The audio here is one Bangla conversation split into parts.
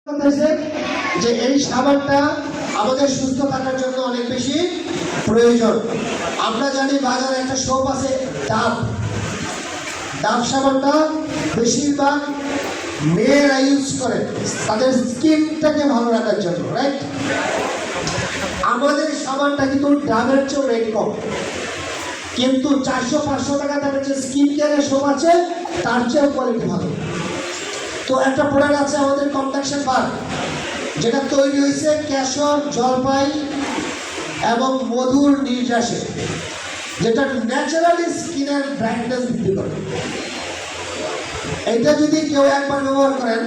যে এই সাবানটা আমাদের সুস্থ থাকার জন্য অনেক বেশি প্রয়োজন। আমরা জানি বাজারে একটা সোপ আছে ডাব সাবানটা বেশিরভাগ মেয়েরা ইউজ করে তাদের স্কিনটাকে ভালো রাখার জন্য, রাইট? আমাদের সাবানটা কিন্তু ডাবের চেয়ে রেট কম, কিন্তু 400-500 টাকা দামের যে স্কিন কেয়ারের সোপ আছে তার চেয়েও কোয়ালিটি ভালো। তো একটা প্রোডাক্ট আছে আমাদের কমপ্লেকশন বার, যেটা তৈরি হয়েছে কেশর, জলপাই এবং মধুর নির্যাসে, যেটা ন্যাচারালি স্কিনের ব্রাইটনেস বৃদ্ধি করে। এটা যদি কেউ একবার ব্যবহার করেন,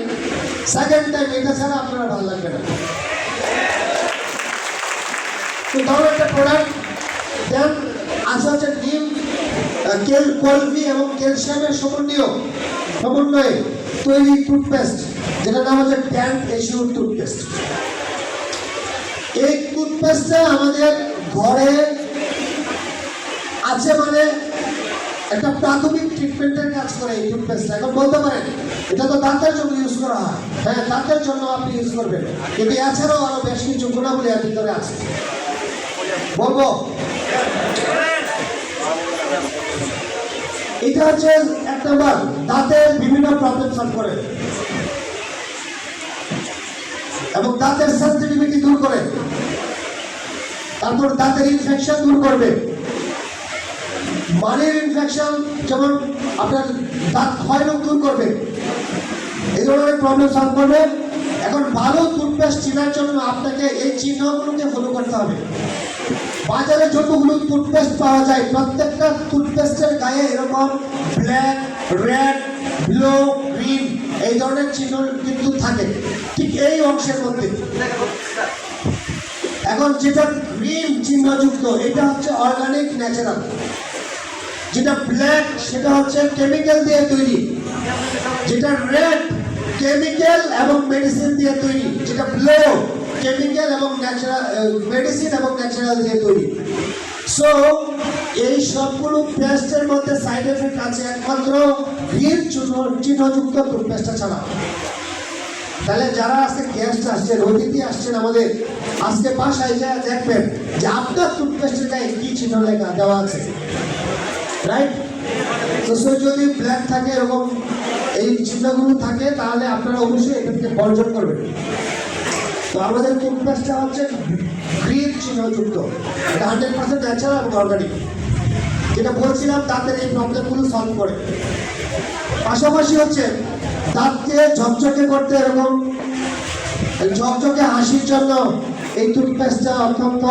সেকেন্ড টাইম এটা ছাড়া আপনার ভালো লাগবে না। তো ধরো একটা প্রোডাক্ট দেন আছে হচ্ছে নিম, কলমি এবং ক্যালসিয়ামের সমন্বয়ে তৈরি টুথপেস্ট, যেটার নাম হচ্ছে ট্যান্ট এশিউর টুথপেস্ট। এই টুথপেস্টটা আমাদের ঘরে আছে, মানে একটা প্রাথমিক ট্রিটমেন্টের কাজ করে এই টুথপেস্টটা। এখন বলতে পারেন এটা তো দাঁতের জন্য ইউজ করা হয়, হ্যাঁ দাঁতের জন্য আপনি ইউজ করবেন, কিন্তু এছাড়াও আরো বেশ কিছু গুণাবলী এর ভিতরে আছে। বলবো এটা হচ্ছে এক নম্বর, দাঁতের বিভিন্ন প্রবলেম সলভ করে এবং দাঁতের সেনসিটিভিটি দূর করে, তারপর দাঁতের ইনফেকশন দূর করবে, মানের ইনফেকশন যেমন আপনার দাঁত ক্ষয় রোগ দূর করবে, এই ধরনের প্রবলেম সলভ করবে। এখন ভালো টুথপেস্ট চেনার জন্য আপনাকে এই চিহ্নগুলোকে ফলো করতে হবে। বাজারে যতগুলো টুথপেস্ট পাওয়া যায় প্রত্যেকটা টুথপেস্টের গায়ে এরকম ব্ল্যাক, রেড, ব্লু, গ্রিন এই ধরনের চিহ্ন কিন্তু থাকে ঠিক এই অংশের মধ্যে। এখন যেটা গ্রিন চিহ্নযুক্ত এটা হচ্ছে অর্গানিক ন্যাচারাল, যেটা ব্ল্যাক সেটা হচ্ছে কেমিক্যাল দিয়ে তৈরি, যেটা রেড কেমিক্যাল এবং মেডিসিন দিয়ে তৈরি, যেটা ব্লু কেমিক্যাল এবং ন্যাচারাল মেডিসিন এবং ন্যাচারাল দিয়ে তৈরি। সো এই সবগুলো পেস্টের মধ্যে সাইড এফেক্ট আছে একমাত্র গ্রিন চিহ্নযুক্ত টুথপেস্টটা ছাড়া। তাহলে যারা আজকে গেস্ট আসছেন, অতিথি আসছেন আমাদের, আজকে বাসায় যা দেখবেন যে আপনার টুথপেস্টের গায়ে কি চিহ্ন লেখা দেওয়া আছে, রাইট? তো যদি ব্ল্যাক থাকে, এরকম এই চিহ্নগুলো থাকে, তাহলে আপনারা অবশ্যই এটা থেকে বর্জন করবেন। তো আমাদের টুথপেস্টটা হচ্ছে গ্রিন চিহ্নযুক্ত, এটা 100% ন্যাচারাল এবং অর্গানিক, যেটা বলছিলাম দাঁতের এই প্রবলেমগুলো সলভ করে। পাশাপাশি হচ্ছে দাঁতকে ঝকঝকে করতে, এরকম ঝকঝকে হাসির জন্য এই টুথপেস্টটা অত্যন্ত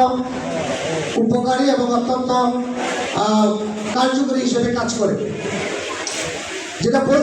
উপকারী এবং অত্যন্ত কার্যকরী হিসেবে কাজ করে, যেটা